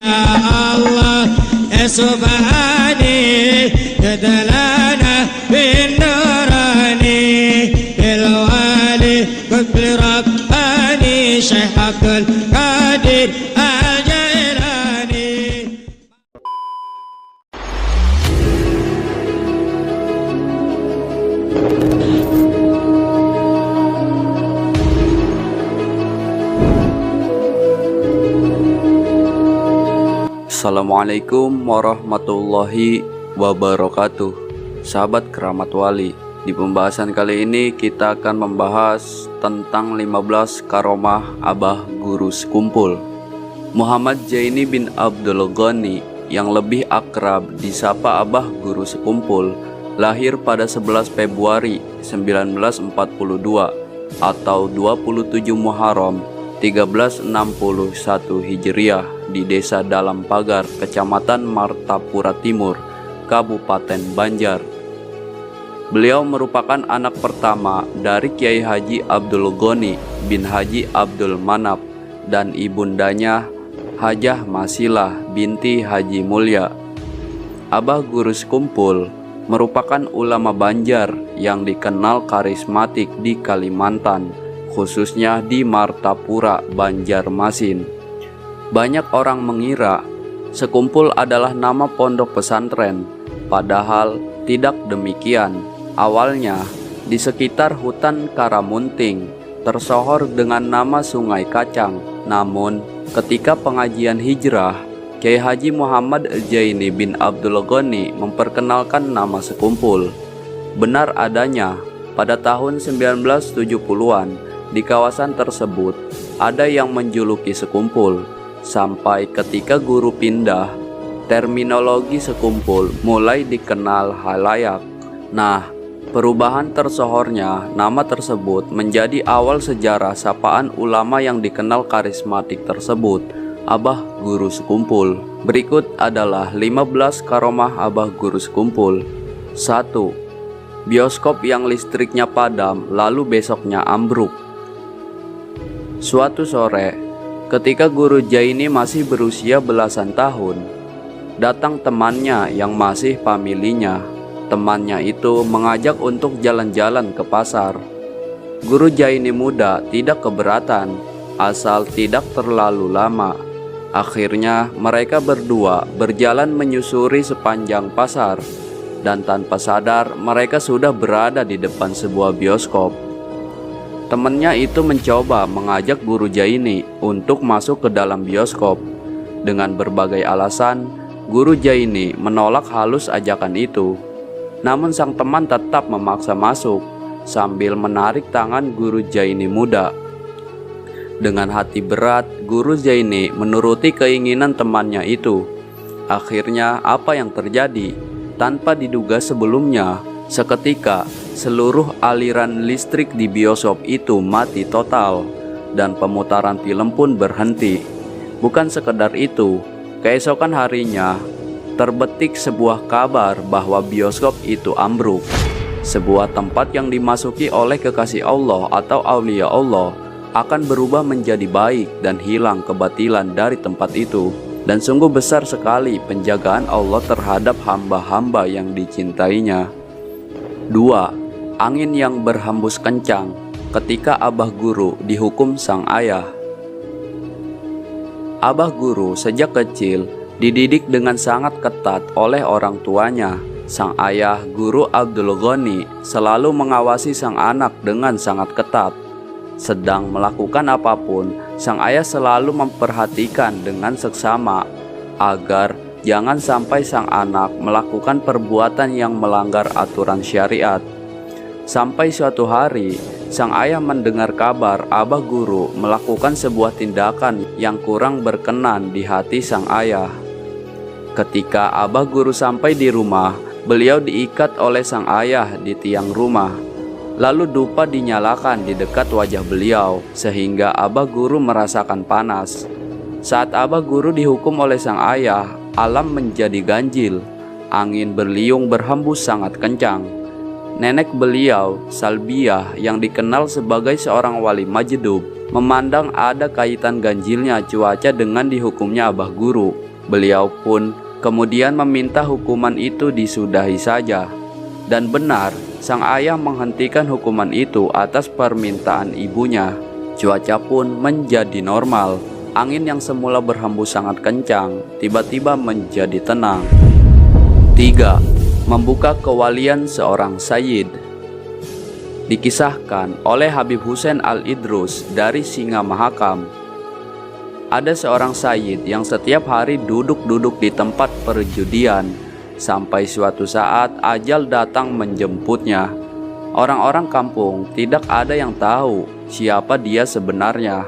Allah ya subhani jadalana bin nurani bil wali qutb rabbani Syekh Abdul Qadir Al-Jailani. Assalamualaikum warahmatullahi wabarakatuh. Sahabat keramat wali, di pembahasan kali ini kita akan membahas tentang 15 karomah Abah Guru Sekumpul. Muhammad Jaini bin Abdul Ghani yang lebih akrab disapa Abah Guru Sekumpul lahir pada 11 Februari 1942 atau 27 Muharram 1361 Hijriah di Desa Dalam Pagar, Kecamatan Martapura Timur, Kabupaten Banjar. Beliau merupakan anak pertama dari Kiai Haji Abdul Ghani bin Haji Abdul Manap dan ibundanya Hajah Masilah binti Haji Mulya. Abah Guru Sekumpul merupakan ulama Banjar yang dikenal karismatik di Kalimantan, khususnya di Martapura, Banjarmasin. Banyak orang mengira Sekumpul adalah nama pondok pesantren, padahal tidak demikian. Awalnya di sekitar hutan Karamunting tersohor dengan nama Sungai Kacang. Namun ketika pengajian hijrah, Kiai Haji Muhammad Jaini bin Abdul Ghani memperkenalkan nama Sekumpul. Benar adanya, pada tahun 1970-an di kawasan tersebut ada yang menjuluki Sekumpul. Sampai ketika guru pindah, terminologi Sekumpul mulai dikenal halayak. Nah, perubahan tersohornya nama tersebut menjadi awal sejarah sapaan ulama yang dikenal karismatik tersebut, Abah Guru Sekumpul. Berikut adalah 15 karomah Abah Guru Sekumpul. 1. Bioskop yang listriknya padam lalu besoknya ambruk. Suatu sore, ketika Guru Jaini masih berusia belasan tahun, datang temannya yang masih familinya. Temannya itu mengajak untuk jalan-jalan ke pasar. Guru Jaini muda tidak keberatan, asal tidak terlalu lama. Akhirnya mereka berdua berjalan menyusuri sepanjang pasar, dan tanpa sadar mereka sudah berada di depan sebuah bioskop. Temannya itu mencoba mengajak Guru Jaini untuk masuk ke dalam bioskop. Dengan berbagai alasan, Guru Jaini menolak halus ajakan itu. Namun sang teman tetap memaksa masuk sambil menarik tangan Guru Jaini muda. Dengan hati berat, Guru Jaini menuruti keinginan temannya itu. Akhirnya apa yang terjadi? Tanpa diduga sebelumnya, seketika seluruh aliran listrik di bioskop itu mati total dan pemutaran film pun berhenti. Bukan sekedar itu, keesokan harinya terbetik sebuah kabar bahwa bioskop itu ambruk. Sebuah tempat yang dimasuki oleh kekasih Allah atau aulia Allah akan berubah menjadi baik dan hilang kebatilan dari tempat itu. Dan sungguh besar sekali penjagaan Allah terhadap hamba-hamba yang dicintainya. 2. Angin yang berhembus kencang ketika Abah Guru dihukum sang ayah. Abah Guru sejak kecil dididik dengan sangat ketat oleh orang tuanya. Sang ayah, Guru Abdul Ghani, selalu mengawasi sang anak dengan sangat ketat. Sedang melakukan apapun, sang ayah selalu memperhatikan dengan seksama agar jangan sampai sang anak melakukan perbuatan yang melanggar aturan syariat. Sampai suatu hari, sang ayah mendengar kabar Abah Guru melakukan sebuah tindakan yang kurang berkenan di hati sang ayah. Ketika Abah Guru sampai di rumah, beliau diikat oleh sang ayah di tiang rumah. Lalu dupa dinyalakan di dekat wajah beliau, sehingga Abah Guru merasakan panas. Saat Abah Guru dihukum oleh sang ayah, alam menjadi ganjil. Angin berliung berhembus sangat kencang. Nenek beliau, Salbiah, yang dikenal sebagai seorang wali Majdub, memandang ada kaitan ganjilnya cuaca dengan dihukumnya Abah Guru. Beliau pun kemudian meminta hukuman itu disudahi saja. Dan benar, sang ayah menghentikan hukuman itu atas permintaan ibunya. Cuaca pun menjadi normal. Angin yang semula berhembus sangat kencang, tiba-tiba menjadi tenang. 3. Membuka kewalian seorang sayyid. Dikisahkan oleh Habib Hussein Al-Idrus dari Singa Mahakam, ada seorang sayyid yang setiap hari duduk-duduk di tempat perjudian, sampai suatu saat ajal datang menjemputnya. Orang-orang kampung tidak ada yang tahu siapa dia sebenarnya.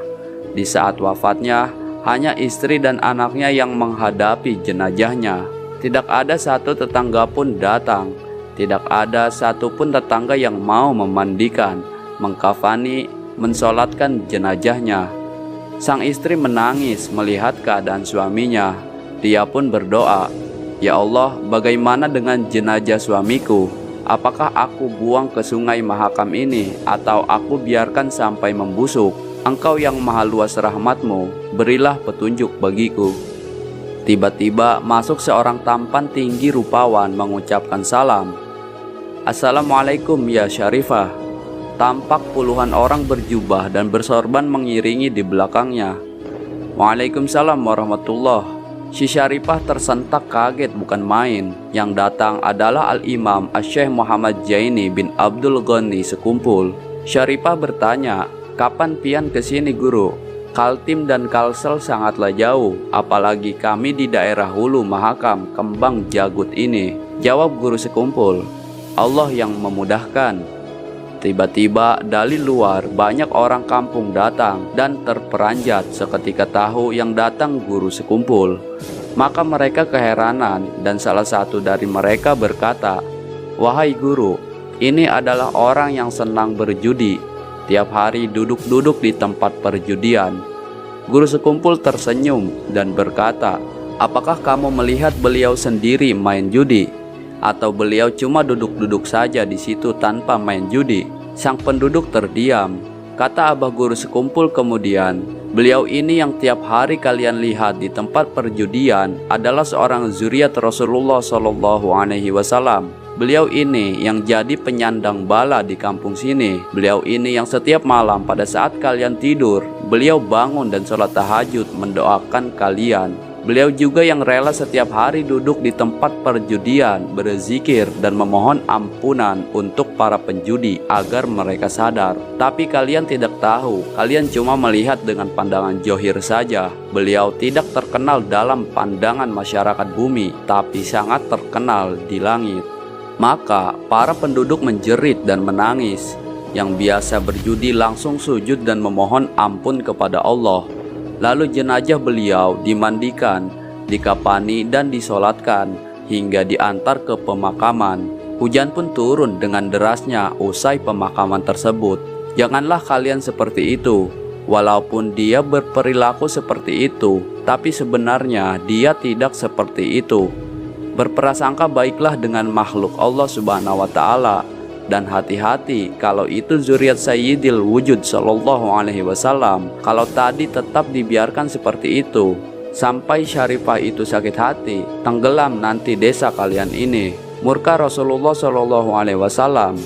Di saat wafatnya, hanya istri dan anaknya yang menghadapi jenazahnya. Tidak ada satu tetangga pun datang. Tidak ada satupun tetangga yang mau memandikan, mengkafani, mensolatkan jenazahnya. Sang istri menangis melihat keadaan suaminya. Dia pun berdoa, "Ya Allah, bagaimana dengan jenazah suamiku? Apakah aku buang ke sungai Mahakam ini atau aku biarkan sampai membusuk? Engkau yang maha luas rahmatmu, berilah petunjuk bagiku." Tiba-tiba masuk seorang tampan tinggi rupawan mengucapkan salam. "Assalamualaikum ya Syarifah." Tampak puluhan orang berjubah dan bersorban mengiringi di belakangnya. "Waalaikumsalam warahmatullah." Si Syarifah tersentak kaget bukan main. Yang datang adalah Al-Imam Asy-Syaikh Muhammad Jaini bin Abdul Ghani Sekumpul. Syarifah bertanya, "Kapan pian kesini guru? Kaltim dan Kalsel sangatlah jauh, apalagi kami di daerah Hulu Mahakam Kembang Jagut ini." Jawab guru Sekumpul, "Allah yang memudahkan." Tiba-tiba dari luar banyak orang kampung datang dan terperanjat seketika tahu yang datang guru Sekumpul. Maka mereka keheranan dan salah satu dari mereka berkata, "Wahai guru, ini adalah orang yang senang berjudi. Tiap hari duduk-duduk di tempat perjudian." Guru Sekumpul tersenyum dan berkata, "Apakah kamu melihat beliau sendiri main judi? Atau beliau cuma duduk-duduk saja di situ tanpa main judi?" Sang penduduk terdiam. Kata Abah Guru Sekumpul kemudian, "Beliau ini yang tiap hari kalian lihat di tempat perjudian adalah seorang zuriat Rasulullah SAW. Beliau ini yang jadi penyandang bala di kampung sini. Beliau ini yang setiap malam pada saat kalian tidur, beliau bangun dan sholat tahajud mendoakan kalian. Beliau juga yang rela setiap hari duduk di tempat perjudian, berzikir dan memohon ampunan untuk para penjudi agar mereka sadar. Tapi kalian tidak tahu, kalian cuma melihat dengan pandangan johir saja. Beliau tidak terkenal dalam pandangan masyarakat bumi, tapi sangat terkenal di langit." Maka para penduduk menjerit dan menangis. Yang biasa berjudi langsung sujud dan memohon ampun kepada Allah. Lalu jenazah beliau dimandikan, dikafani dan disolatkan hingga diantar ke pemakaman. Hujan pun turun dengan derasnya usai pemakaman tersebut. Janganlah kalian seperti itu. Walaupun dia berperilaku seperti itu, tapi sebenarnya dia tidak seperti itu. Berprasangka baiklah dengan makhluk Allah Subhanahu wa Ta'ala. Dan hati-hati kalau itu zuriat Sayyidil Wujud Sallallahu Alaihi Wasallam. Kalau tadi tetap dibiarkan seperti itu sampai Syarifah itu sakit hati, tenggelam nanti desa kalian ini. Murka Rasulullah Sallallahu Alaihi Wasallam,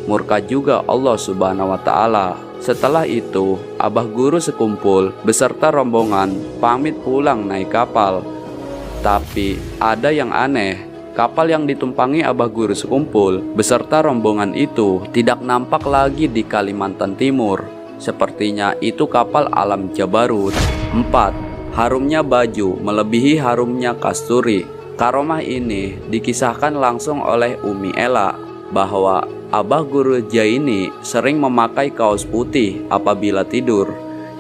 murka juga Allah Subhanahu Wa Ta'ala. Setelah itu Abah Guru Sekumpul beserta rombongan pamit pulang naik kapal. Tapi ada yang aneh. Kapal yang ditumpangi Abah Guru Sekumpul beserta rombongan itu tidak nampak lagi di Kalimantan Timur. Sepertinya itu kapal Alam Jabarut. 4. Harumnya baju melebihi harumnya kasturi. Karomah ini dikisahkan langsung oleh Umi Ella bahwa Abah Guru Jaini sering memakai kaos putih apabila tidur.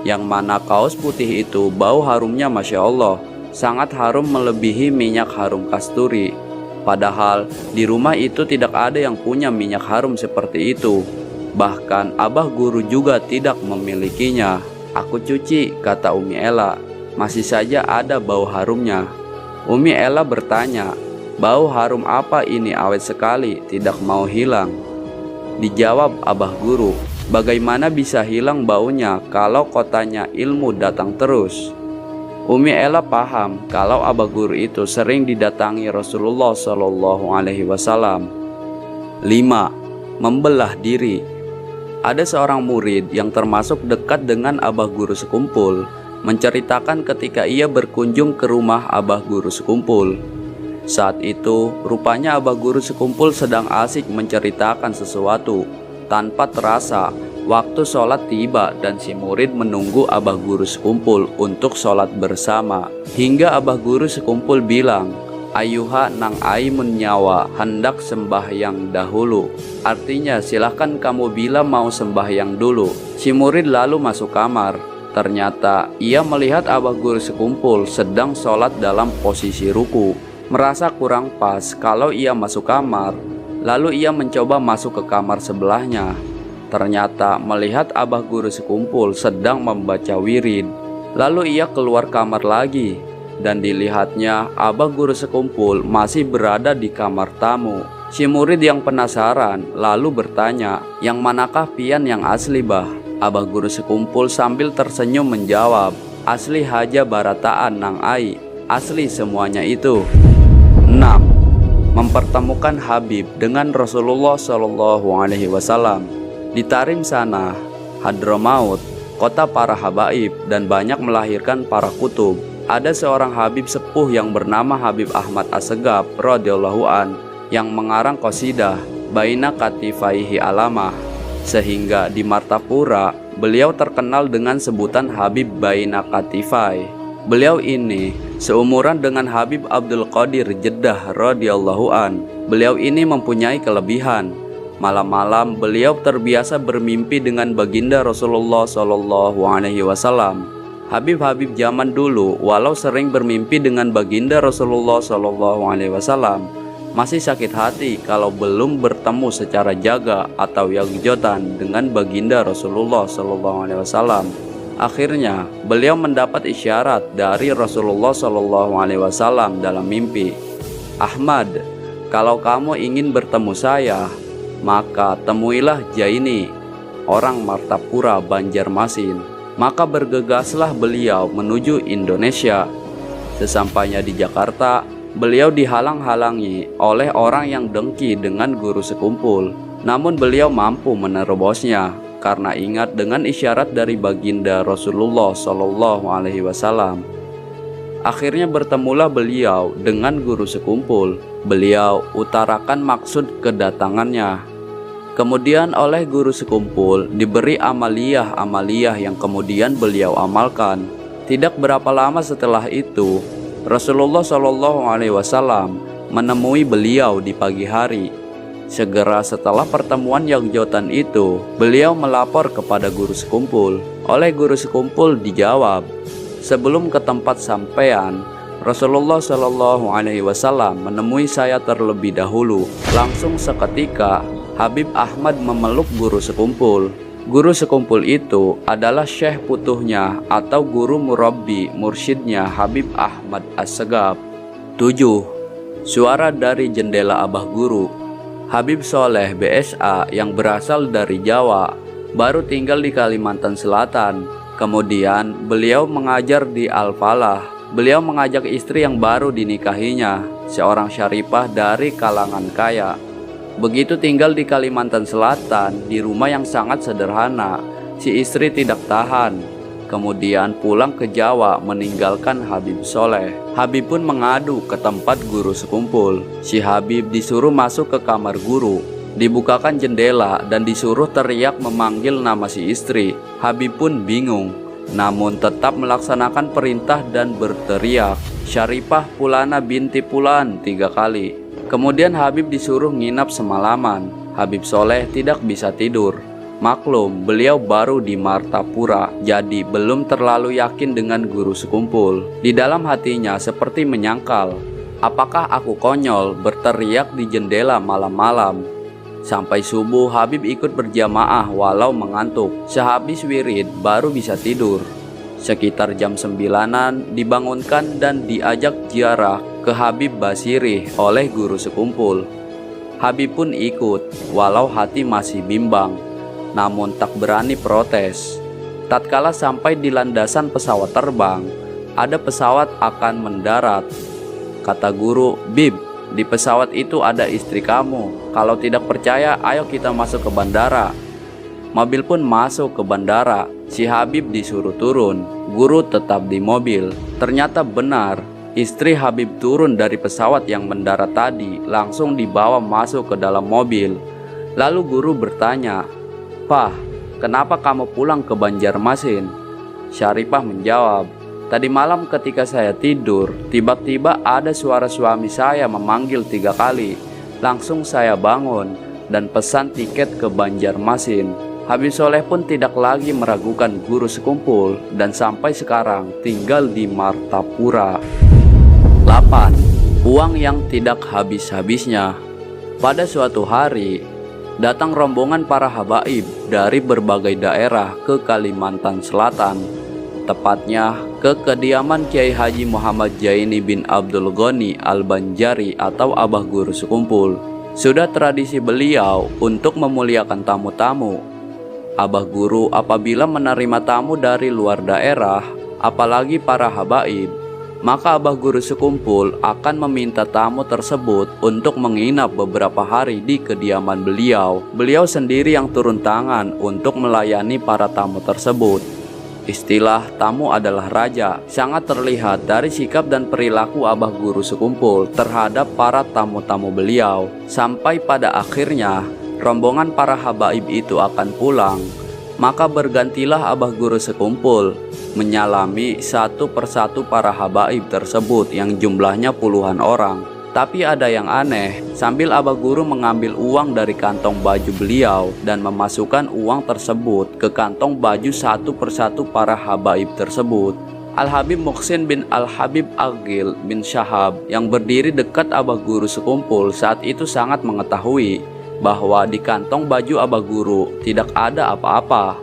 Yang mana kaos putih itu bau harumnya Masya Allah, sangat harum melebihi minyak harum kasturi. Padahal di rumah itu tidak ada yang punya minyak harum seperti itu. Bahkan Abah Guru juga tidak memilikinya. "Aku cuci," kata Umi Ella. "Masih saja ada bau harumnya." Umi Ella bertanya, "Bau harum apa ini awet sekali, tidak mau hilang?" Dijawab Abah Guru, "Bagaimana bisa hilang baunya kalau kotanya ilmu datang terus?" Umi Ella paham kalau abah guru itu sering didatangi Rasulullah Shallallahu Alaihi Wasallam. 5. Membelah diri. Ada seorang murid yang termasuk dekat dengan abah guru sekumpul menceritakan ketika ia berkunjung ke rumah abah guru sekumpul. Saat itu, rupanya abah guru sekumpul sedang asik menceritakan sesuatu. Tanpa terasa, waktu sholat tiba dan si murid menunggu abah guru sekumpul untuk sholat bersama. Hingga abah guru sekumpul bilang, "Ayuha nang aimun nyawa, hendak sembahyang dahulu." Artinya, silahkan kamu bila mau sembahyang dulu. Si murid lalu masuk kamar. Ternyata, ia melihat abah guru sekumpul sedang sholat dalam posisi ruku. Merasa kurang pas kalau ia masuk kamar, lalu ia mencoba masuk ke kamar sebelahnya. Ternyata melihat abah guru sekumpul sedang membaca wirid. Lalu ia keluar kamar lagi, dan dilihatnya abah guru sekumpul masih berada di kamar tamu. Si murid yang penasaran lalu bertanya, "Yang manakah pian yang asli, bah?" Abah guru sekumpul sambil tersenyum menjawab, "Asli haja barataan nang ai, asli semuanya itu." 6. Mempertemukan Habib dengan Rasulullah Shallallahu Alaihi Wasallam. Di Tarim sana, Hadramaut, kota para habaib dan banyak melahirkan para kutub, ada seorang Habib sepuh yang bernama Habib Ahmad Assegaf radhiyallahu an yang mengarang qasidah Baina Katifaihi Alamah, sehingga di Martapura beliau terkenal dengan sebutan Habib Baina Katifai. Beliau ini seumuran dengan Habib Abdul Qadir Jeddah radhiyallahu an. Beliau ini mempunyai kelebihan. Malam-malam beliau terbiasa bermimpi dengan baginda Rasulullah Shallallahu Alaihi Wasallam. Habib-habib zaman dulu walau sering bermimpi dengan baginda Rasulullah Shallallahu Alaihi Wasallam, masih sakit hati kalau belum bertemu secara jaga atau yagjotan dengan baginda Rasulullah Shallallahu Alaihi Wasallam. Akhirnya, beliau mendapat isyarat dari Rasulullah Shallallahu Alaihi Wasallam dalam mimpi. "Ahmad, kalau kamu ingin bertemu saya, maka temuilah Jaini, orang Martapura, Banjarmasin." Maka bergegaslah beliau menuju Indonesia. Sesampainya di Jakarta, beliau dihalang-halangi oleh orang yang dengki dengan guru sekumpul. Namun beliau mampu menerobosnya, karena ingat dengan isyarat dari baginda Rasulullah Shallallahu Alaihi Wasallam. Akhirnya bertemulah beliau dengan guru sekumpul. Beliau utarakan maksud kedatangannya. Kemudian oleh guru sekumpul diberi amaliyah yang kemudian beliau amalkan. Tidak berapa lama setelah itu, Rasulullah Shallallahu Alaihi Wasallam menemui beliau di pagi hari. Segera setelah pertemuan yagjotan itu, beliau melapor kepada guru sekumpul. Oleh guru sekumpul dijawab, "Sebelum ke tempat sampean, Rasulullah Shallallahu Alaihi Wasallam menemui saya terlebih dahulu." Langsung seketika Habib Ahmad memeluk guru sekumpul. Guru sekumpul itu adalah syekh putuhnya atau guru murabbi mursyidnya Habib Ahmad Assegaf. 7. Suara dari jendela abah guru. Habib Soleh BSA yang berasal dari Jawa, baru tinggal di Kalimantan Selatan. Kemudian beliau mengajar di Al-Falah. Beliau mengajak istri yang baru dinikahinya, seorang syarifah dari kalangan kaya. Begitu tinggal di Kalimantan Selatan, di rumah yang sangat sederhana, si istri tidak tahan. Kemudian pulang ke Jawa meninggalkan Habib Soleh. Habib pun mengadu ke tempat guru sekumpul. Si Habib disuruh masuk ke kamar guru. Dibukakan jendela dan disuruh teriak memanggil nama si istri. Habib pun bingung, namun tetap melaksanakan perintah dan berteriak, "Syarifah Pulana binti Pulan" 3 kali. Kemudian Habib disuruh nginap semalaman. Habib Soleh tidak bisa tidur. Maklum, beliau baru di Martapura, jadi belum terlalu yakin dengan guru sekumpul. Di dalam hatinya seperti menyangkal, apakah aku konyol berteriak di jendela malam-malam? Sampai subuh Habib ikut berjamaah walau mengantuk. Sehabis wirid baru bisa tidur. Sekitar jam 9-an dibangunkan dan diajak ziarah ke Habib Basiri oleh guru sekumpul. Habib pun ikut walau hati masih bimbang, namun tak berani protes. Tatkala sampai di landasan pesawat terbang, ada pesawat akan mendarat. Kata guru, "Bib, di pesawat itu ada istri kamu. Kalau tidak percaya, ayo kita masuk ke bandara." Mobil pun masuk ke bandara. Si Habib disuruh turun. Guru tetap di mobil. Ternyata benar, istri Habib turun dari pesawat yang mendarat tadi, langsung dibawa masuk ke dalam mobil. Lalu guru bertanya, "Pah, kenapa kamu pulang ke Banjarmasin?" Syarifah menjawab, "Tadi malam ketika saya tidur, tiba-tiba ada suara suami saya memanggil 3 kali. Langsung saya bangun dan pesan tiket ke Banjarmasin." Habib Soleh pun tidak lagi meragukan guru sekumpul dan sampai sekarang tinggal di Martapura. 8. Uang yang tidak habis-habisnya. Pada suatu hari, datang rombongan para habaib dari berbagai daerah ke Kalimantan Selatan, tepatnya ke kediaman Kiai Haji Muhammad Jaini bin Abdul Ghani Al-Banjari atau Abah Guru Sekumpul. Sudah tradisi beliau untuk memuliakan tamu-tamu. Abah Guru apabila menerima tamu dari luar daerah, apalagi para habaib, maka Abah Guru Sekumpul akan meminta tamu tersebut untuk menginap beberapa hari di kediaman beliau. Beliau sendiri yang turun tangan untuk melayani para tamu tersebut. Istilah tamu adalah raja sangat terlihat dari sikap dan perilaku Abah Guru Sekumpul terhadap para tamu-tamu beliau. Sampai pada akhirnya rombongan para habaib itu akan pulang, maka bergantilah Abah Guru Sekumpul menyalami satu persatu para habaib tersebut yang jumlahnya puluhan orang. Tapi ada yang aneh, sambil Abah Guru mengambil uang dari kantong baju beliau dan memasukkan uang tersebut ke kantong baju satu persatu para habaib tersebut. Al-Habib Muhsin bin Al-Habib Agil bin Syahab yang berdiri dekat Abah Guru Sekumpul saat itu sangat mengetahui bahwa di kantong baju Abah Guru tidak ada apa-apa.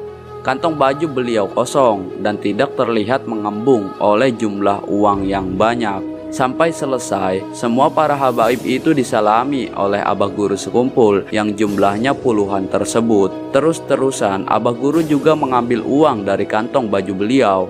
Kantong baju beliau kosong dan tidak terlihat mengembung oleh jumlah uang yang banyak. Sampai selesai, semua para habaib itu disalami oleh Abah Guru Sekumpul yang jumlahnya puluhan tersebut. Terus-terusan Abah Guru juga mengambil uang dari kantong baju beliau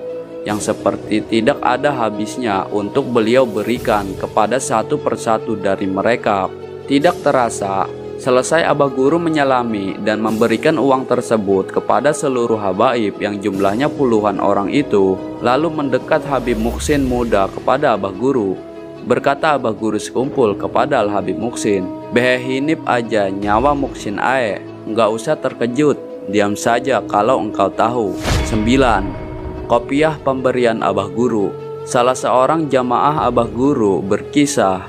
yang seperti tidak ada habisnya untuk beliau berikan kepada satu persatu dari mereka. Tidak terasa, selesai Abah Guru menyalami dan memberikan uang tersebut kepada seluruh habaib yang jumlahnya puluhan orang itu, lalu mendekat Habib Muhsin muda kepada Abah Guru. Berkata Abah Guru Sekumpul kepada Al-Habib Muhsin, "Behehinip aja nyawa Muhsin ae, nggak usah terkejut, diam saja kalau engkau tahu." 9. Kopiah pemberian Abah Guru. Salah seorang jamaah Abah Guru berkisah,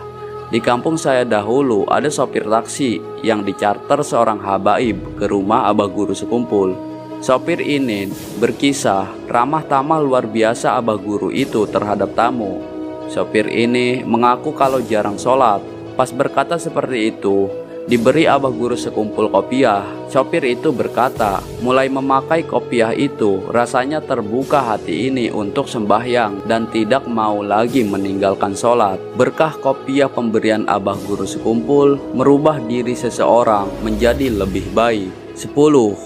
"Di kampung saya dahulu ada sopir taksi yang dicarter seorang habaib ke rumah Abah Guru Sekumpul. Sopir ini berkisah ramah tamah luar biasa Abah Guru itu terhadap tamu. Sopir ini mengaku kalau jarang sholat. Pas berkata seperti itu, diberi Abah Guru Sekumpul kopiah. Sopir itu berkata, mulai memakai kopiah itu rasanya terbuka hati ini untuk sembahyang dan tidak mau lagi meninggalkan sholat. Berkah kopiah pemberian Abah Guru Sekumpul merubah diri seseorang menjadi lebih baik. 10.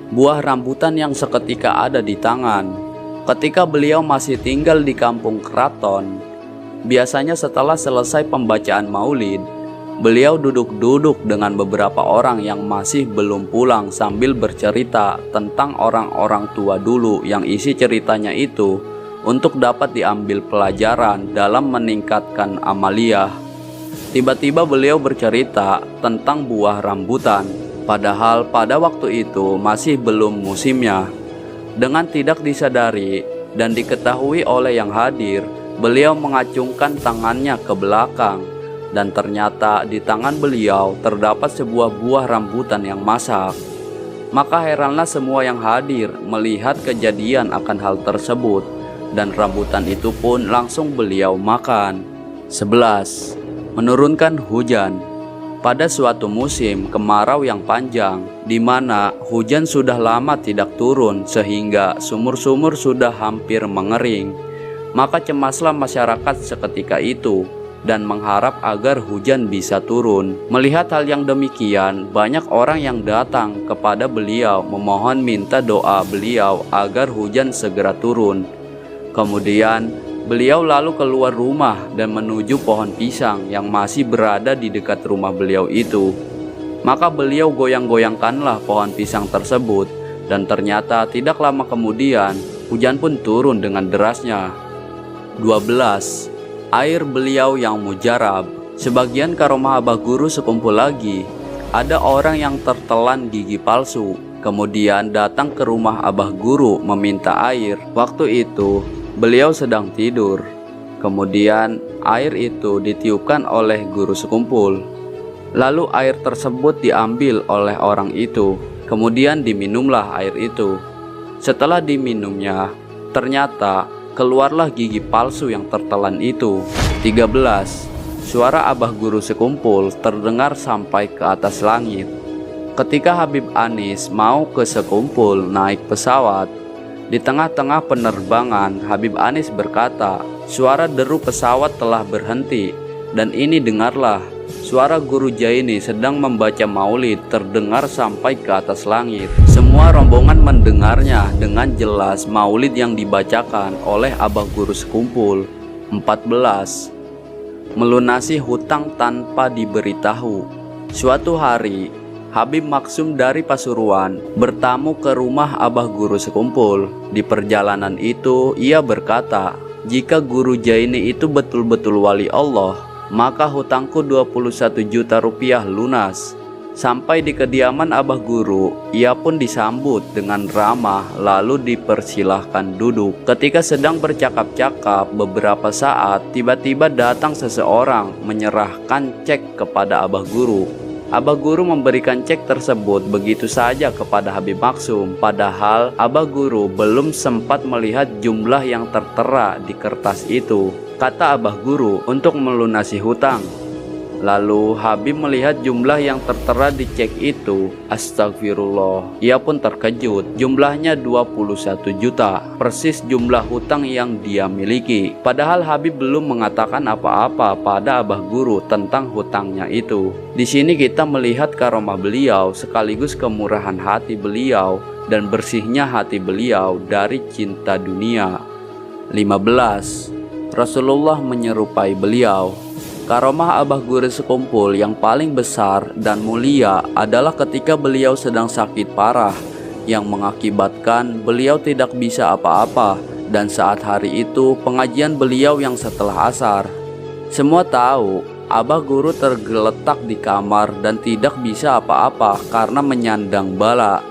Buah rambutan yang seketika ada di tangan. Ketika beliau masih tinggal di kampung Keraton, biasanya setelah selesai pembacaan maulid, beliau duduk-duduk dengan beberapa orang yang masih belum pulang sambil bercerita tentang orang-orang tua dulu yang isi ceritanya itu untuk dapat diambil pelajaran dalam meningkatkan amaliyah. Tiba-tiba beliau bercerita tentang buah rambutan, padahal pada waktu itu masih belum musimnya. Dengan tidak disadari dan diketahui oleh yang hadir, beliau mengacungkan tangannya ke belakang. Dan ternyata di tangan beliau terdapat sebuah buah rambutan yang masak. Maka heranlah semua yang hadir melihat kejadian akan hal tersebut, dan rambutan itu pun langsung beliau makan. 11. Menurunkan hujan. Pada suatu musim kemarau yang panjang, di mana hujan sudah lama tidak turun sehingga sumur-sumur sudah hampir mengering, maka cemaslah masyarakat seketika itu dan mengharap agar hujan bisa turun. Melihat hal yang demikian, banyak orang yang datang kepada beliau memohon minta doa beliau agar hujan segera turun. Kemudian Beliau lalu keluar rumah dan menuju pohon pisang yang masih berada di dekat rumah beliau itu. Maka beliau goyang-goyangkanlah pohon pisang tersebut, dan ternyata tidak lama kemudian hujan pun turun dengan derasnya. 12. Air beliau yang mujarab. Sebagian karomah Abah Guru sekumpul lagi. Ada orang yang tertelan gigi palsu, kemudian datang ke rumah Abah Guru meminta air. Waktu itu beliau sedang tidur. Kemudian air itu ditiupkan oleh guru sekumpul. Lalu air tersebut diambil oleh orang itu. Kemudian diminumlah air itu. Setelah diminumnya, ternyata keluarlah gigi palsu yang tertelan itu. 13. Suara Abah Guru sekumpul terdengar sampai ke atas langit. Ketika Habib Anis mau ke sekumpul naik pesawat, di tengah-tengah penerbangan Habib Anis berkata, suara deru pesawat telah berhenti, dan ini dengarlah, suara Guru Jaini sedang membaca maulid terdengar sampai ke atas langit. Semua rombongan mendengarnya dengan jelas maulid yang dibacakan oleh Abah Guru sekumpul. 14. Melunasi hutang tanpa diberitahu. Suatu hari Habib Maksum dari Pasuruan bertamu ke rumah Abah Guru sekumpul. Di perjalanan itu ia berkata, jika Guru Jaini itu betul-betul wali Allah, maka hutangku 21 juta rupiah lunas. Sampai di kediaman Abah Guru, ia pun disambut dengan ramah lalu dipersilahkan duduk. Ketika sedang bercakap-cakap beberapa saat, tiba-tiba datang seseorang menyerahkan cek kepada Abah Guru. Abah Guru memberikan cek tersebut begitu saja kepada Habib Maksum, padahal Abah Guru belum sempat melihat jumlah yang tertera di kertas itu. Kata Abah Guru untuk melunasi hutang. Lalu Habib melihat jumlah yang tertera di cek itu. Astagfirullah, ia pun terkejut. Jumlahnya 21 juta, persis jumlah hutang yang dia miliki. Padahal Habib belum mengatakan apa-apa pada Abah Guru tentang hutangnya itu. Di sini kita melihat karomah beliau sekaligus kemurahan hati beliau dan bersihnya hati beliau dari cinta dunia. 15. Rasulullah menyerupai beliau. Karomah Abah Guru sekumpul yang paling besar dan mulia adalah ketika beliau sedang sakit parah yang mengakibatkan beliau tidak bisa apa-apa, dan saat hari itu pengajian beliau yang setelah asar. Semua tahu Abah Guru tergeletak di kamar dan tidak bisa apa-apa karena menyandang bala.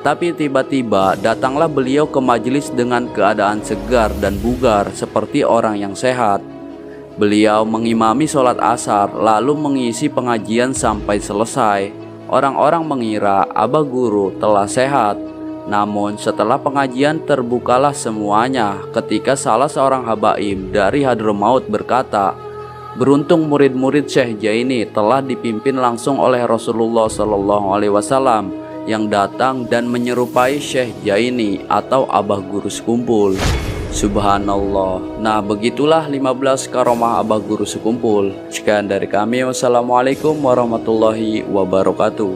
Tapi tiba-tiba datanglah beliau ke majelis dengan keadaan segar dan bugar seperti orang yang sehat. Beliau mengimami sholat asar lalu mengisi pengajian sampai selesai. Orang-orang mengira Abah Guru telah sehat. Namun setelah pengajian terbukalah semuanya ketika salah seorang habaib dari Hadramaut berkata, beruntung murid-murid Syekh Jaini telah dipimpin langsung oleh Rasulullah SAW yang datang dan menyerupai Syekh Jaini atau Abah Guru sekumpul. Subhanallah. Nah, begitulah 15 karomah Abah Guru sekumpul. Sekian dari kami. Wassalamualaikum warahmatullahi wabarakatuh.